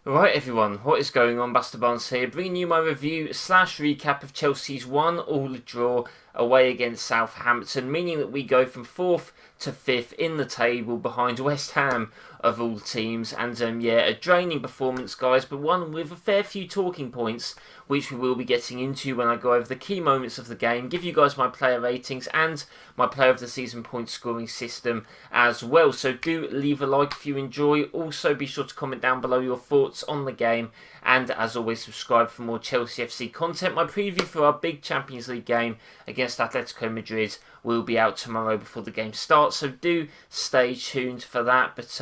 Right everyone, what is going on? BusterBarnes here, bringing you my review slash recap of Chelsea's 1-1 draw away against Southampton, meaning that we go from 4th to 5th in the table behind West Ham of all teams. And yeah, a draining performance, guys, but one with a fair few talking points, which we will be getting into when I go over the key moments of the game, give you guys my player ratings and my player of the season point scoring system as well. So do leave a like if you enjoy. Also be sure to comment down below your thoughts on the game, and as always subscribe for more Chelsea FC content. My preview for our big Champions League game against Atletico Madrid will be out tomorrow before the game starts, so do stay tuned for that. But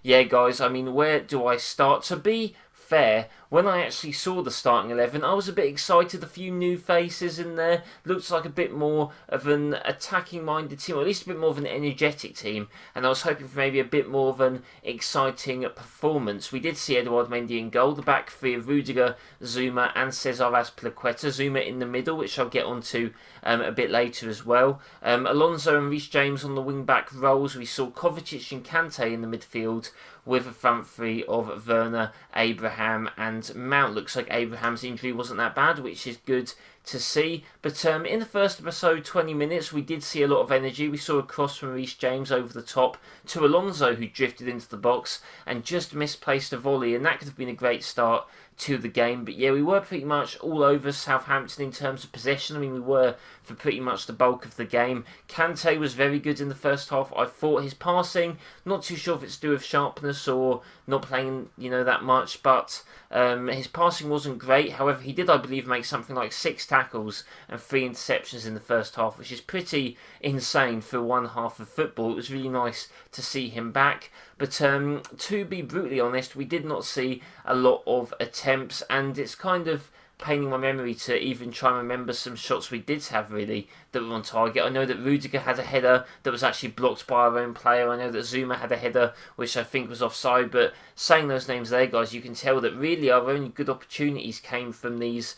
yeah guys, I mean, where do I start? To be fair, when I actually saw the starting 11, I was a bit excited. A few new faces in there. Looks like a bit more of an attacking-minded team, or at least a bit more of an energetic team. And I was hoping for maybe a bit more of an exciting performance. We did see Eduard Mendy in goal. The back three of Rudiger, Zuma and Cesar Azpilicueta. Zuma in the middle, which I'll get onto a bit later as well. Alonso and Reece James on the wing-back roles. We saw Kovacic and Kante in the midfield, with a front three of Werner, Abraham and Mount. Looks like Abraham's injury wasn't that bad, which is good to see. But in the first episode, 20 minutes, we did see a lot of energy. We saw a cross from Reece James over the top to Alonso, who drifted into the box and just misplaced a volley, and that could have been a great start to the game. But yeah, we were pretty much all over Southampton in terms of possession. I mean, we were for pretty much the bulk of the game. Kante was very good in the first half. I thought his passing, not too sure if it's to do with sharpness or not playing, that much, but his passing wasn't great. However, he did, I believe, make something like 6 tackles and 3 interceptions in the first half, which is pretty insane for one half of football. It was really nice to see him back. But to be brutally honest, we did not see a lot of attempts, and it's kind of paining my memory to even try and remember some shots we did have really that were on target. I know that Rudiger had a header that was actually blocked by our own player. I know that Zuma had a header which I think was offside, but saying those names there, guys, you can tell that really our only good opportunities came from these,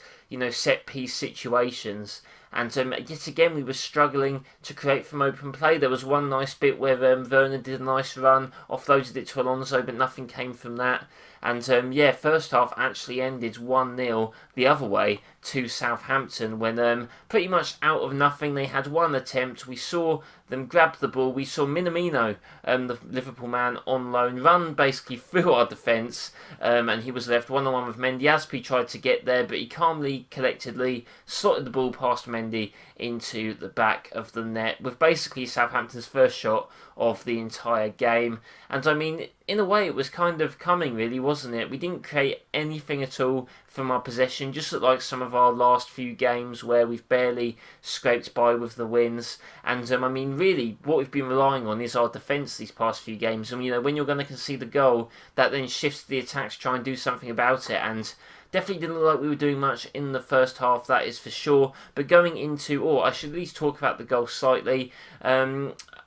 set piece situations. And yet again, we were struggling to create from open play. There was one nice bit where Werner did a nice run, offloaded it to Alonso, but nothing came from that. And yeah, first half actually ended 1-0 the other way to Southampton when pretty much out of nothing they had one attempt. We saw them grab the ball. We saw Minamino, the Liverpool man on loan, run basically through our defence, and he was left one-on-one with Mendy. Aspi tried to get there, but he calmly, collectedly slotted the ball past Mendy into the back of the net with basically Southampton's first shot of the entire game. And I mean, in a way it was kind of coming really, wasn't it? We didn't create anything at all from our possession, just like some of our last few games where we've barely scraped by with the wins. And I mean, really what we've been relying on is our defence these past few games. And when you're going to concede the goal, that then shifts to the attack to try and do something about it. And definitely didn't look like we were doing much in the first half, that is for sure. But going into, I should at least talk about the goal slightly.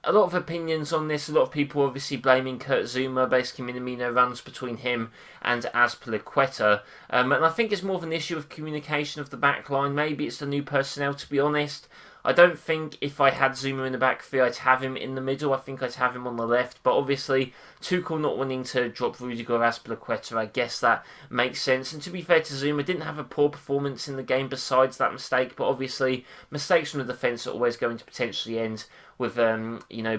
A lot of opinions on this. A lot of people obviously blaming Kurt Zuma. Basically, Minamino runs between him and Azpilicueta. And I think it's more of an issue of communication of the back line. Maybe it's the new personnel, to be honest. I don't think if I had Zuma in the back three, I'd have him in the middle. I think I'd have him on the left. But obviously, Tuchel not wanting to drop Rudiger or Azpilicueta, I guess that makes sense. And to be fair to Zuma, didn't have a poor performance in the game besides that mistake. But obviously, mistakes from the defence are always going to potentially end with,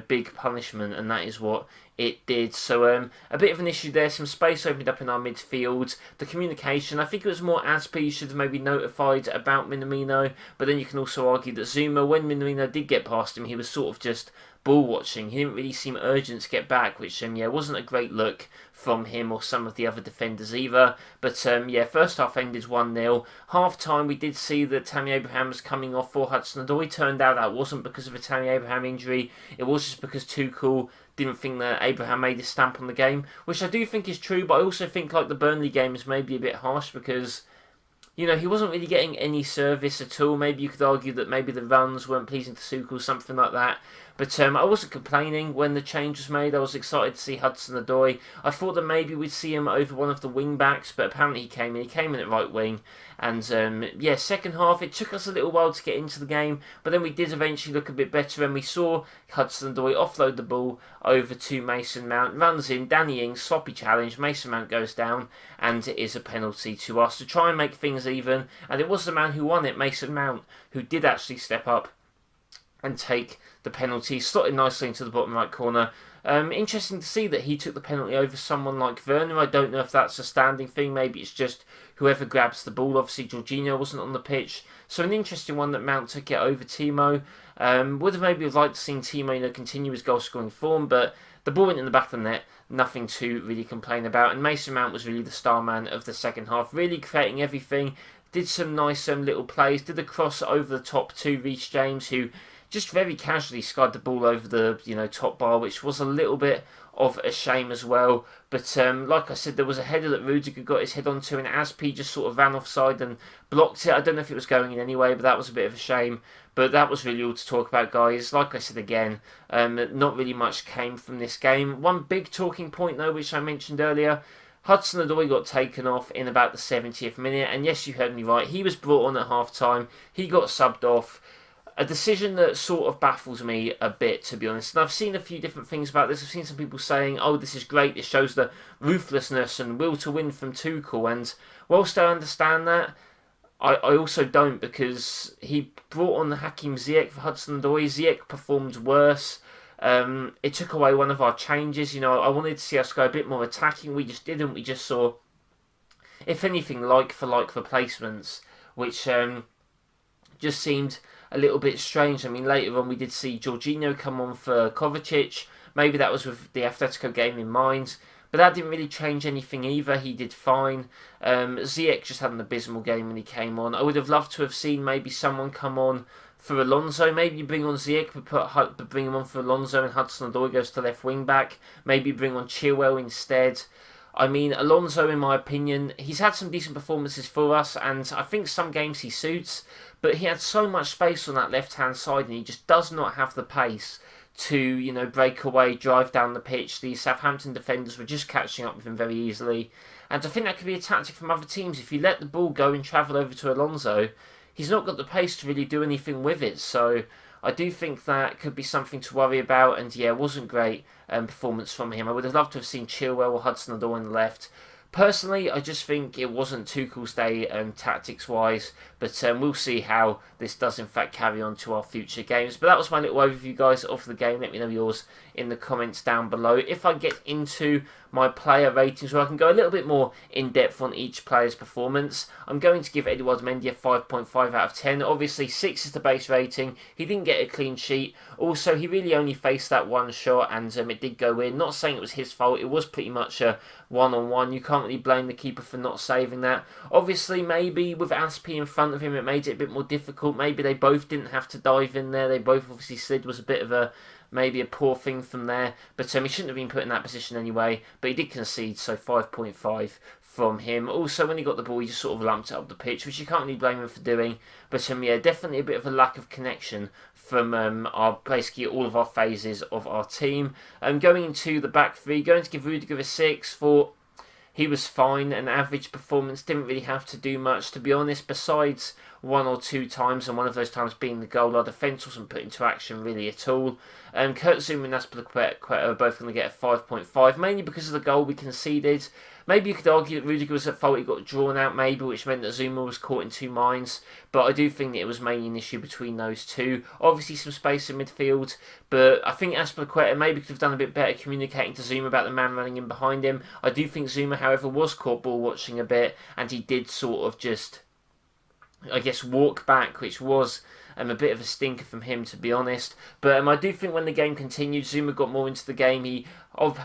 big punishment. And that is what it did. So a bit of an issue there. Some space opened up in our midfield. The communication, I think it was more Aspi should have maybe notified about Minamino. But then you can also argue that Zuma, when Minamino did get past him, he was sort of just ball watching. He didn't really seem urgent to get back, which wasn't a great look from him or some of the other defenders either. But first half ended 1-0. Half time we did see that Tammy Abraham was coming off for Hudson-Odoi. Turned out that wasn't because of a Tammy Abraham injury. It was just because Tuchel didn't think that Abraham made his stamp on the game, which I do think is true. But I also think like the Burnley game is maybe a bit harsh because he wasn't really getting any service at all. Maybe you could argue that maybe the runs weren't pleasing to Tuchel, something like that. But I wasn't complaining when the change was made. I was excited to see Hudson-Odoi. I thought that maybe we'd see him over one of the wing backs, but apparently he came in. He came in at right wing. And yeah, second half, it took us a little while to get into the game, but then we did eventually look a bit better, and we saw Hudson-Odoi offload the ball over to Mason Mount, runs in, Danny Ings, sloppy challenge, Mason Mount goes down, and it is a penalty to us to try and make things even, and it was the man who won it, Mason Mount, who did actually step up and take the penalty, slotted nicely into the bottom right corner. Interesting to see that he took the penalty over someone like Werner. I don't know if that's a standing thing. Maybe it's just whoever grabs the ball. Obviously, Jorginho wasn't on the pitch. So an interesting one that Mount took it over Timo. Would have maybe liked to seen Timo continue his goal-scoring form, but the ball went in the back of the net. Nothing to really complain about. And Mason Mount was really the star man of the second half, really creating everything. Did some nice little plays. Did a cross over the top to Reece James, who just very casually skied the ball over the top bar, which was a little bit of a shame as well. But like I said, there was a header that Rudiger got his head onto, and Aspi just sort of ran offside and blocked it. I don't know if it was going in anyway, but that was a bit of a shame. But that was really all to talk about, guys. Like I said again, not really much came from this game. One big talking point, though, which I mentioned earlier, Hudson-Odoi got taken off in about the 70th minute. And yes, you heard me right. He was brought on at half-time. He got subbed off. A decision that sort of baffles me a bit, to be honest. And I've seen a few different things about this. I've seen some people saying, oh, this is great. This shows the ruthlessness and will to win from Tuchel. And whilst I understand that, I also don't, because he brought on the Hakim Ziyech for Hudson-Odoi. Ziyech performed worse. It took away one of our changes. I wanted to see us go a bit more attacking. We just didn't. We just saw, if anything, like-for-like replacements, which just seemed a little bit strange. I mean, later on we did see Jorginho come on for Kovacic. Maybe that was with the Atletico game in mind. But that didn't really change anything either. He did fine. Ziyech just had an abysmal game when he came on. I would have loved to have seen maybe someone come on for Alonso. Maybe bring on Ziyech, but bring him on for Alonso, and Hudson-Odoi goes to left wing back. Maybe bring on Chilwell instead. I mean, Alonso, in my opinion, he's had some decent performances for us, and I think some games he suits, but he had so much space on that left-hand side, and he just does not have the pace to, break away, drive down the pitch. The Southampton defenders were just catching up with him very easily, and I think that could be a tactic from other teams. If you let the ball go and travel over to Alonso, he's not got the pace to really do anything with it, so I do think that could be something to worry about, and yeah, it wasn't great performance from him. I would have loved to have seen Chilwell or Hudson-Odoi on the left. Personally, I just think it wasn't Tuchel's day tactics-wise, but we'll see how this does in fact carry on to our future games. But that was my little overview, guys, of the game. Let me know yours in the comments down below. If I get into my player ratings, where I can go a little bit more in-depth on each player's performance, I'm going to give Eduard Mendy a 5.5 out of 10. Obviously, 6 is the base rating. He didn't get a clean sheet. Also, he really only faced that one shot, and it did go in. Not saying it was his fault. It was pretty much a one-on-one. You can't really blame the keeper for not saving that. Obviously, maybe with Aspi in front of him, it made it a bit more difficult. Maybe they both didn't have to dive in there. They both obviously slid. Was a bit of maybe a poor thing from there. But he shouldn't have been put in that position anyway. But he did concede, so 5.5 from him. Also, when he got the ball, he just sort of lumped it up the pitch, which you can't really blame him for doing. But yeah, definitely a bit of a lack of connection from basically all of our phases of our team. Going into the back three, going to give Rudiger a 6 for... He was fine, an average performance, didn't really have to do much, to be honest, besides one or two times, and one of those times being the goal. Our defence wasn't put into action really at all. Kurt Zouma and Azpilicueta are both going to get a 5.5, mainly because of the goal we conceded. Maybe you could argue that Rudiger was at fault, he got drawn out maybe, which meant that Zouma was caught in two minds, but I do think that it was mainly an issue between those two. Obviously some space in midfield, but I think Azpilicueta maybe could have done a bit better communicating to Zouma about the man running in behind him. I do think Zouma, however, was caught ball watching a bit, and he did sort of just, I guess, walk back, which was a bit of a stinker from him, to be honest. But I do think when the game continued, Zouma got more into the game. He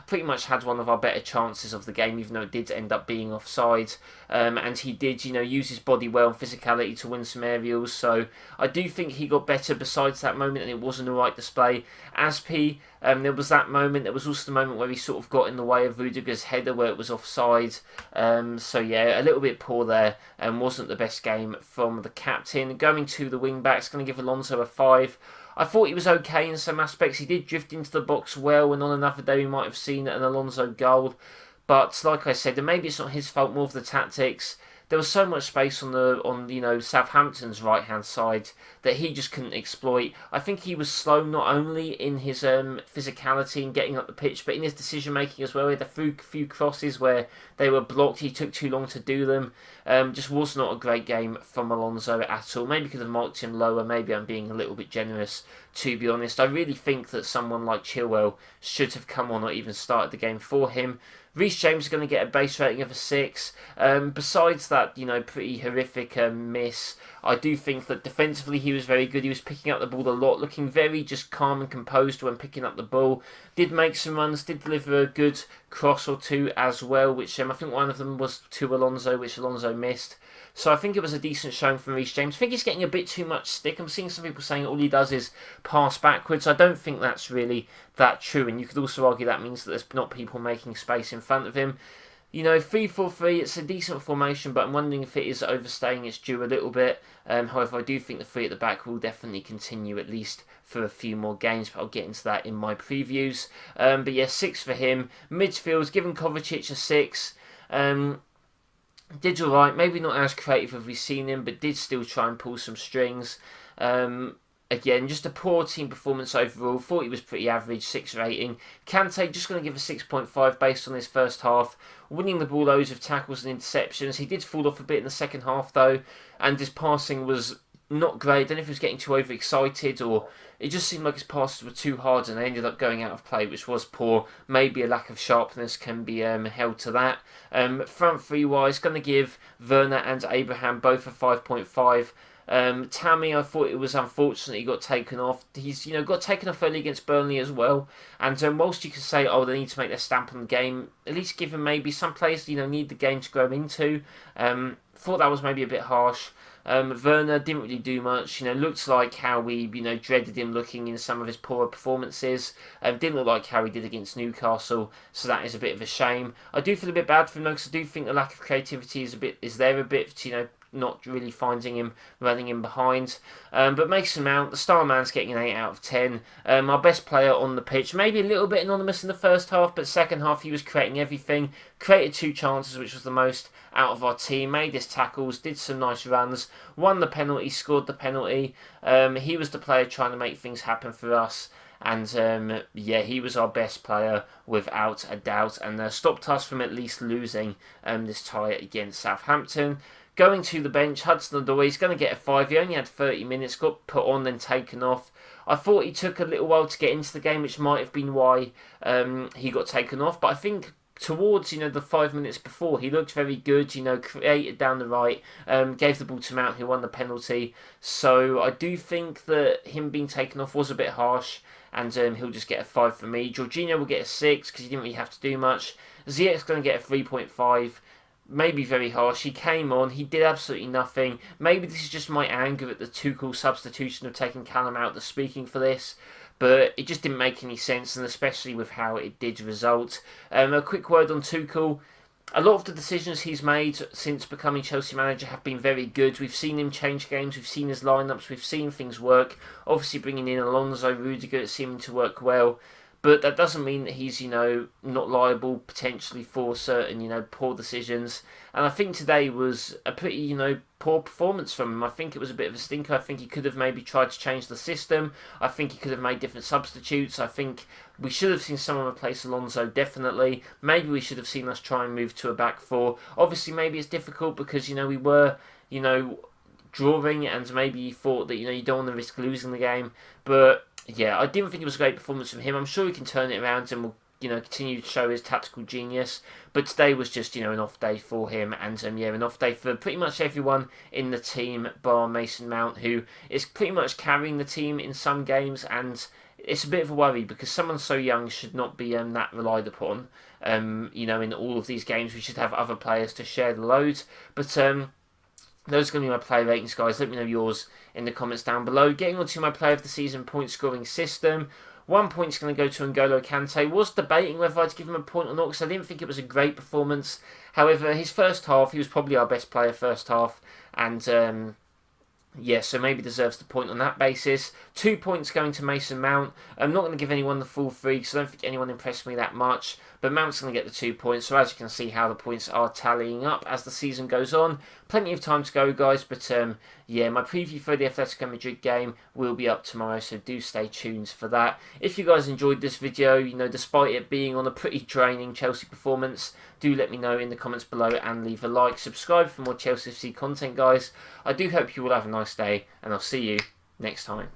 pretty much had one of our better chances of the game, even though it did end up being offside. And he did, use his body well and physicality to win some aerials. So I do think he got better besides that moment, and it was an alright display. Aspi, there was that moment. There was also the moment where he sort of got in the way of Rudiger's header where it was offside. So yeah, a little bit poor there, and wasn't the best game from the captain. Going to the wing backs, going to give Alonso a 5. I thought he was okay in some aspects. He did drift into the box well, and on another day we might have seen an Alonso goal. But like I said, and maybe it's not his fault, more of the tactics. There was so much space on Southampton's right hand side that he just couldn't exploit. I think he was slow not only in his physicality and getting up the pitch, but in his decision making as well. He had a few crosses where they were blocked. He took too long to do them. Just was not a great game from Alonso at all. Maybe could have marked him lower. Maybe I'm being a little bit generous, to be honest. I really think that someone like Chilwell should have come on or even started the game for him. Reece James is going to get a base rating of a 6. Besides that, pretty horrific miss, I do think that defensively he was very good. He was picking up the ball a lot, looking very just calm and composed when picking up the ball. Did make some runs, did deliver a good cross or two as well, which I think one of them was to Alonso, which Alonso missed. So I think it was a decent showing from Reece James. I think he's getting a bit too much stick. I'm seeing some people saying all he does is pass backwards. I don't think that's really that true. And you could also argue that means that there's not people making space in front of him. 3-4-3, it's a decent formation, but I'm wondering if it is overstaying its due a little bit. However, I do think the 3 at the back will definitely continue at least for a few more games, but I'll get into that in my previews. But yeah, 6 for him. Midfield, giving Kovacic a 6. Did alright, maybe not as creative as we've seen him, but did still try and pull some strings. Again, just a poor team performance overall. Thought he was pretty average, 6 rating. Kante, just going to give a 6.5 based on his first half. Winning the ball loads of tackles and interceptions. He did fall off a bit in the second half though, and his passing was not great. I don't know if he was getting too overexcited, or it just seemed like his passes were too hard and they ended up going out of play, which was poor. Maybe a lack of sharpness can be held to that. Front 3 wise, going to give Werner and Abraham both a 5.5. Tammy, I thought it was unfortunate he got taken off. He's got taken off early against Burnley as well. And whilst you can say, they need to make their stamp on the game, at least give him maybe some players need the game to grow into. Thought that was maybe a bit harsh. Werner didn't really do much. Looked like how we dreaded him looking in some of his poorer performances. Didn't look like how he did against Newcastle, so that is a bit of a shame. I do feel a bit bad for him though, because I do think the lack of creativity is there a bit. Not really finding him, running him behind. But Mason Mount, the star man's getting an 8 out of 10. Our best player on the pitch, maybe a little bit anonymous in the first half, but second half he was creating everything. Created 2 chances, which was the most out of our team. Made his tackles, did some nice runs, won the penalty, scored the penalty. He was the player trying to make things happen for us. And he was our best player without a doubt, and stopped us from at least losing this tie against Southampton. Going to the bench, Hudson-Odoi, he's going to get a 5. He only had 30 minutes, got put on, then taken off. I thought he took a little while to get into the game, which might have been why he got taken off. But I think towards the 5 minutes before, he looked very good. Created down the right, gave the ball to Mount, who won the penalty. So I do think that him being taken off was a bit harsh, and he'll just get a 5 for me. Jorginho will get a 6 because he didn't really have to do much. Ziyech's going to get a 3.5. Maybe very harsh. He came on, he did absolutely nothing. Maybe this is just my anger at the Tuchel substitution of taking Callum out that's speaking for this, but it just didn't make any sense, and especially with how it did result. A quick word on Tuchel. A lot of the decisions he's made since becoming Chelsea manager have been very good. We've seen him change games, we've seen his lineups, we've seen things work. Obviously bringing in Alonso, Rudiger, it's seeming to work well. But that doesn't mean that he's, not liable potentially for certain, poor decisions. And I think today was a pretty, poor performance from him. I think it was a bit of a stinker. I think he could have maybe tried to change the system. I think he could have made different substitutes. I think we should have seen someone replace Alonso, definitely. Maybe we should have seen us try and move to a back 4. Obviously, maybe it's difficult because, we were, drawing, and maybe he thought that, you don't want to risk losing the game. But yeah, I didn't think it was a great performance from him. I'm sure he can turn it around and will, continue to show his tactical genius. But today was just, an off day for him, and an off day for pretty much everyone in the team, bar Mason Mount, who is pretty much carrying the team in some games, and it's a bit of a worry because someone so young should not be that relied upon. In all of these games, we should have other players to share the load. But those are going to be my player ratings, guys. Let me know yours in the comments down below. Getting on to my player of the season point scoring system. 1 point's going to go to N'Golo Kante. Was debating whether I'd give him a point or not because I didn't think it was a great performance. However, his first half, he was probably our best player first half. And yeah, so maybe deserves the point on that basis. 2 points going to Mason Mount. I'm not going to give anyone the full 3 because I don't think anyone impressed me that much. But Mount's going to get the 2 points. So as you can see how the points are tallying up as the season goes on. Plenty of time to go, guys. But yeah, my preview for the Atletico Madrid game will be up tomorrow. So do stay tuned for that. If you guys enjoyed this video, you know, despite it being on a pretty draining Chelsea performance, do let me know in the comments below and leave a like. Subscribe for more Chelsea FC content, guys. I do hope you will have a nice day, and I'll see you next time.